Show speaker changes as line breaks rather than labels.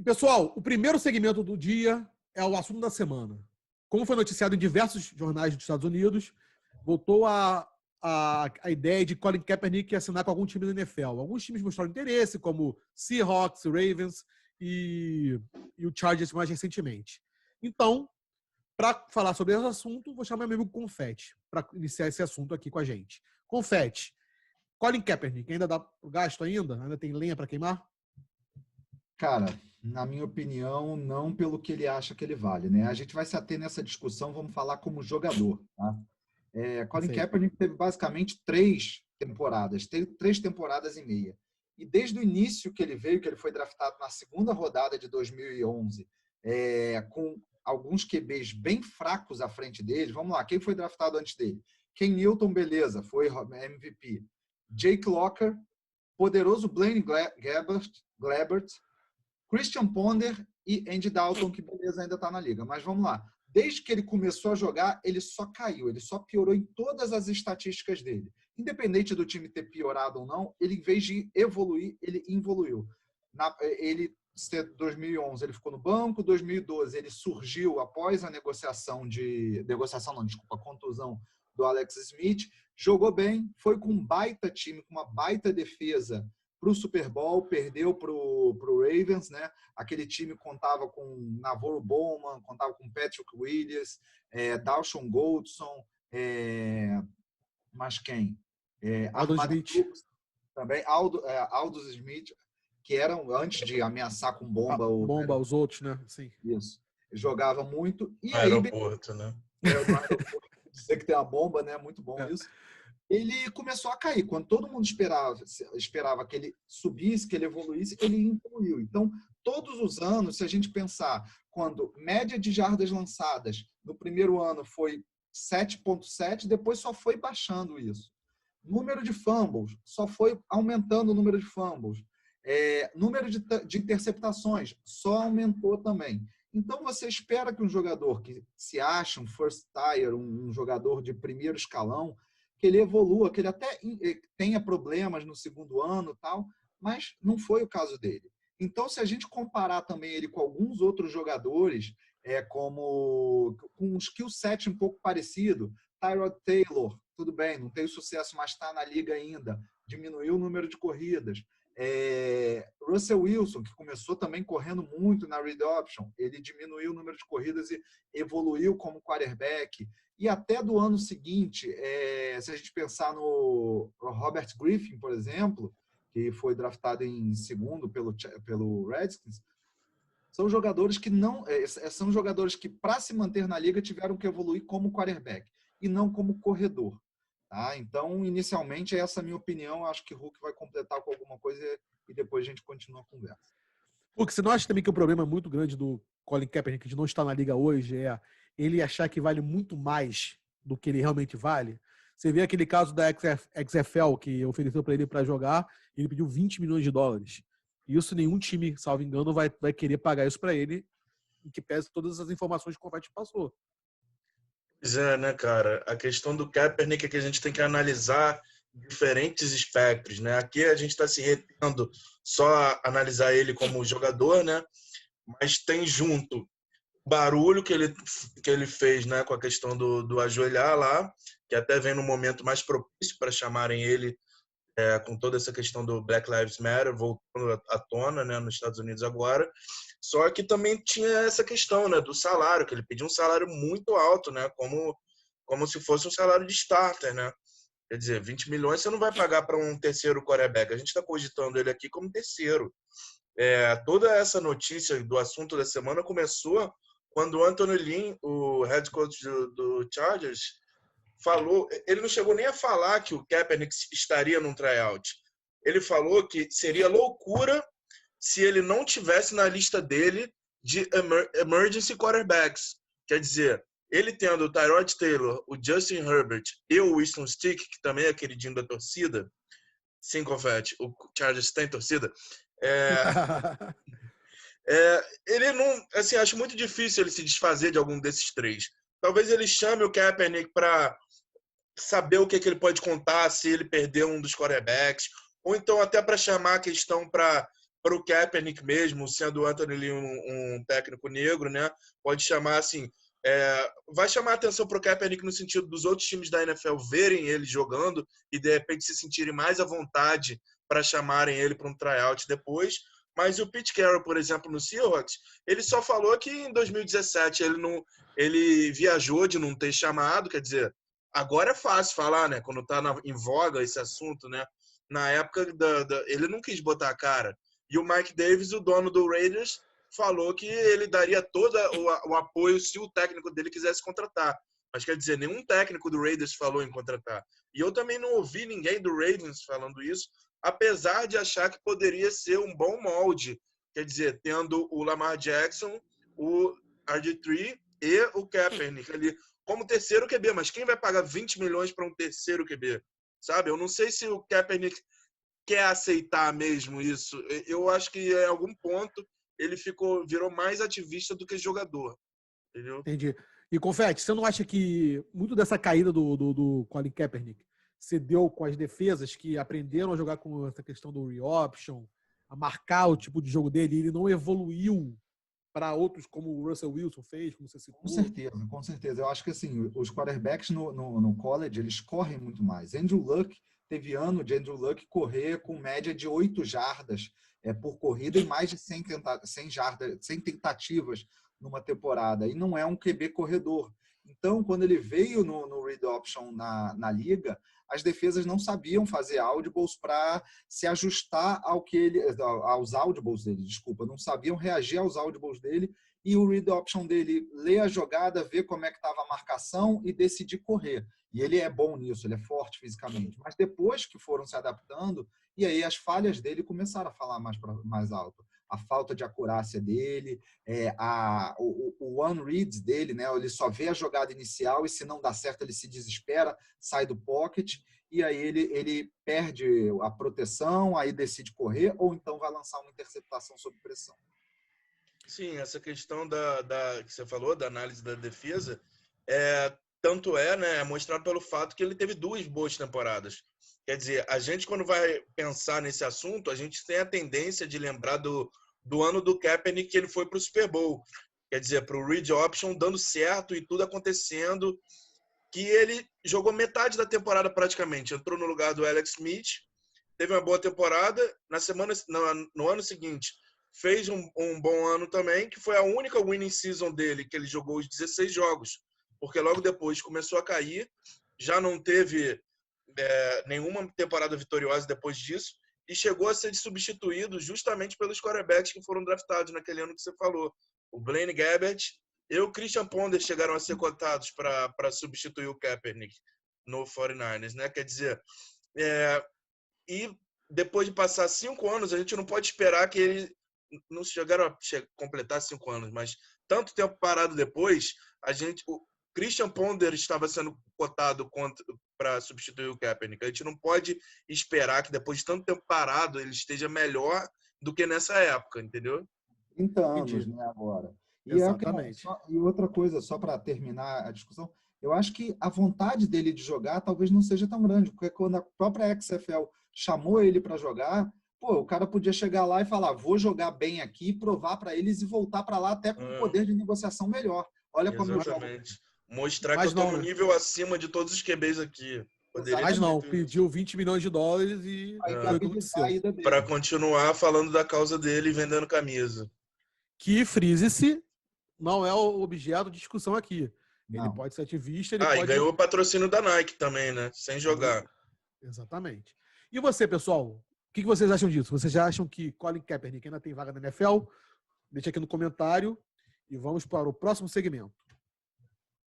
E, pessoal, o primeiro segmento do dia é o assunto da semana. Como foi noticiado em diversos jornais dos Estados Unidos, voltou a ideia de Colin Kaepernick assinar com algum time da NFL. Alguns times mostraram interesse, como Seahawks, Ravens e o Chargers mais recentemente. Então, para falar sobre esse assunto, vou chamar meu amigo Confetti para iniciar esse assunto aqui com a gente. Confetti, Colin Kaepernick, ainda dá pro gasto ainda? Ainda tem lenha para queimar?
Cara, na minha opinião, não pelo que ele acha que ele vale, né? A gente vai se ater nessa discussão, vamos falar como jogador, tá? Colin
Perfeito.
Kaepernick teve basicamente 3 temporadas e meia. E desde o início que ele veio, que ele foi draftado na segunda rodada de 2011, com alguns QBs bem fracos à frente dele. Vamos lá, quem foi draftado antes dele? Ken Newton, beleza, foi MVP. Jake Locker, poderoso Blaine Gabbert, Christian Ponder e Andy Dalton, que beleza, ainda está na liga. Mas vamos lá. Desde que ele começou a jogar, ele só caiu, ele só piorou em todas as estatísticas dele. Independente do time ter piorado ou não, ele, em vez de evoluir, ele involuiu. Ele, 2011, ele ficou no banco, 2012 ele surgiu após a contusão do Alex Smith, jogou bem, foi com um baita time, com uma baita defesa para o Super Bowl, perdeu para o Ravens, né? Aquele time contava com Navarro Bowman, contava com Patrick Willis, Dawson Goldson, mas quem?
Aldon
Armani
Smith.
Brooks, também, Aldous Smith, que eram, antes de ameaçar com bomba
bomba os outros, né? Sim.
Isso. Jogava muito. E
no
aí,
aeroporto, né?
No aeroporto, dizer que tem uma bomba, né? Muito bom isso. Ele começou a cair. Quando todo mundo esperava que ele subisse, que ele evoluísse, ele evoluiu. Então, todos os anos, se a gente pensar, quando média de jardas lançadas no primeiro ano foi 7,7, depois só foi baixando isso. Número de fumbles, só foi aumentando o número de fumbles. Número de interceptações, só aumentou também. Então, você espera que um jogador que se acha um first tier, um jogador de primeiro escalão, que ele evolua, que ele até tenha problemas no segundo ano, tal, mas não foi o caso dele. Então, se a gente comparar também ele com alguns outros jogadores, como com um skill set um pouco parecido, Tyrod Taylor, tudo bem, não tem sucesso, mas está na liga ainda, diminuiu o número de corridas. Russell Wilson, que começou também correndo muito na read option, ele diminuiu o número de corridas e evoluiu como quarterback. E até do ano seguinte, se a gente pensar no Robert Griffin, por exemplo, que foi draftado em segundo pelo Redskins, são jogadores que são jogadores que, para se manter na liga, tiveram que evoluir como quarterback e não como corredor. Tá? Então, inicialmente, essa é a minha opinião. Acho que o Hulk vai completar com alguma coisa e depois a gente continua a conversa.
Hulk, você não acha também que o problema muito grande do Colin Kaepernick, de não estar na liga hoje, é ele achar que vale muito mais do que ele realmente vale? Você vê aquele caso da XFL, que ofereceu para ele para jogar, e ele pediu 20 milhões de dólares. Isso nenhum time, salvo engano, vai querer pagar isso para ele, em que pese todas as informações que o Confetti passou.
Pois é, né, cara? A questão do Kaepernick é que a gente tem que analisar diferentes espectros, né? Aqui a gente está se retendo só a analisar ele como jogador, né? Mas tem junto o barulho que ele fez, né, com a questão do ajoelhar lá, que até vem no momento mais propício para chamarem ele, com toda essa questão do Black Lives Matter voltando à tona, né, nos Estados Unidos agora. Só que também tinha essa questão, né, do salário, que ele pediu um salário muito alto, né, como se fosse um salário de starter, né? Quer dizer, 20 milhões você não vai pagar para um terceiro quarterback. A gente está cogitando ele aqui como terceiro. Toda essa notícia do assunto da semana começou quando o Anthony Lynn, o head coach do Chargers, falou, ele não chegou nem a falar que o Kaepernick estaria num tryout. Ele falou que seria loucura se ele não tivesse na lista dele de emergency quarterbacks. Quer dizer, ele tendo o Tyrod Taylor, o Justin Herbert e o Winston Stick, que também é queridinho da torcida, sim, Confetti, o Chargers tem torcida, ele não, assim, acho muito difícil ele se desfazer de algum desses três. Talvez ele chame o Kaepernick para saber o que ele pode contar se ele perder um dos quarterbacks, ou então até para chamar a questão para para o Kaepernick mesmo, sendo o Anthony Lee um técnico negro, né? Pode chamar assim, vai chamar a atenção para o Kaepernick no sentido dos outros times da NFL verem ele jogando e de repente se sentirem mais à vontade para chamarem ele para um tryout depois. Mas o Pete Carroll, por exemplo, no Seahawks, ele só falou que em 2017 ele viajou de não ter chamado, quer dizer, agora é fácil falar, né? Quando está em voga esse assunto, né? Na época ele não quis botar a cara. E o Mike Davis, o dono do Raiders, falou que ele daria todo o apoio se o técnico dele quisesse contratar. Mas quer dizer, nenhum técnico do Raiders falou em contratar. E eu também não ouvi ninguém do Ravens falando isso, apesar de achar que poderia ser um bom molde. Quer dizer, tendo o Lamar Jackson, o RG3 e o Kaepernick ali como terceiro QB. Mas quem vai pagar 20 milhões para um terceiro QB? Sabe? Eu não sei se o Kaepernick quer aceitar mesmo isso. Eu acho que em algum ponto ele virou mais ativista do que jogador. Entendeu?
Entendi. E, Confete, você não acha que muito dessa caída do Colin Kaepernick se deu com as defesas que aprenderam a jogar com essa questão do re-option, a marcar o tipo de jogo dele, e ele não evoluiu para outros como o Russell Wilson fez, como você citou?
Com certeza. Eu acho que assim, os quarterbacks no college, eles correm muito mais. Andrew Luck teve ano de Andrew Luck correr com média de 8 jardas por corrida e mais de 100 tentativas numa temporada. E não é um QB corredor. Então, quando ele veio no read option na liga, as defesas não sabiam fazer audibles para se ajustar aos audibles dele, não sabiam reagir aos audibles dele, e o read option dele lê a jogada, vê como é que estava a marcação e decidir correr. E ele é bom nisso, ele é forte fisicamente. Mas depois que foram se adaptando, e aí as falhas dele começaram a falar mais alto. A falta de acurácia dele, o one reads dele, né? Ele só vê a jogada inicial e se não dá certo ele se desespera, sai do pocket e aí ele perde a proteção, aí decide correr ou então vai lançar uma interceptação sob pressão.
Sim, essa questão que você falou, da análise da defesa, né, é mostrado pelo fato que ele teve 2 boas temporadas. Quer dizer, a gente, quando vai pensar nesse assunto, a gente tem a tendência de lembrar do ano do Kaepernick, que ele foi para o Super Bowl. Quer dizer, para o read option dando certo e tudo acontecendo, que ele jogou metade da temporada praticamente. Entrou no lugar do Alex Smith, teve uma boa temporada. No ano seguinte, fez um bom ano também, que foi a única winning season dele, que ele jogou os 16 jogos. Porque logo depois começou a cair, já não teve nenhuma temporada vitoriosa depois disso, e chegou a ser substituído justamente pelos quarterbacks que foram draftados naquele ano que você falou. O Blaine Gabbert e o Christian Ponder chegaram a ser cotados para substituir o Kaepernick no 49ers, né? Quer dizer, e depois de passar 5 anos, a gente não pode esperar que ele não chegaram a completar 5 anos, mas tanto tempo parado depois, o Christian Ponder estava sendo cotado para substituir o Kaepernick. A gente não pode esperar que depois de tanto tempo parado ele esteja melhor do que nessa época, entendeu?
30 anos, né, agora.
Exatamente.
E outra coisa, só para terminar a discussão, eu acho que a vontade dele de jogar talvez não seja tão grande, porque quando a própria XFL chamou ele para jogar, o cara podia chegar lá e falar, vou jogar bem aqui, provar para eles e voltar para lá até com um poder de negociação melhor. Olha como eu jogo.
Mostrar que eu estou no nível acima de todos os QBs aqui.
Mas não, pediu $20 milhões e
para continuar falando da causa dele e vendendo camisa.
Que, frise-se, não é o objeto de discussão aqui. Ele pode ser ativista.
E ganhou o patrocínio da Nike também, né? Sem jogar.
Exatamente. E você, pessoal? O que vocês acham disso? Vocês já acham que Colin Kaepernick ainda tem vaga na NFL? Deixa aqui no comentário e vamos para o próximo segmento.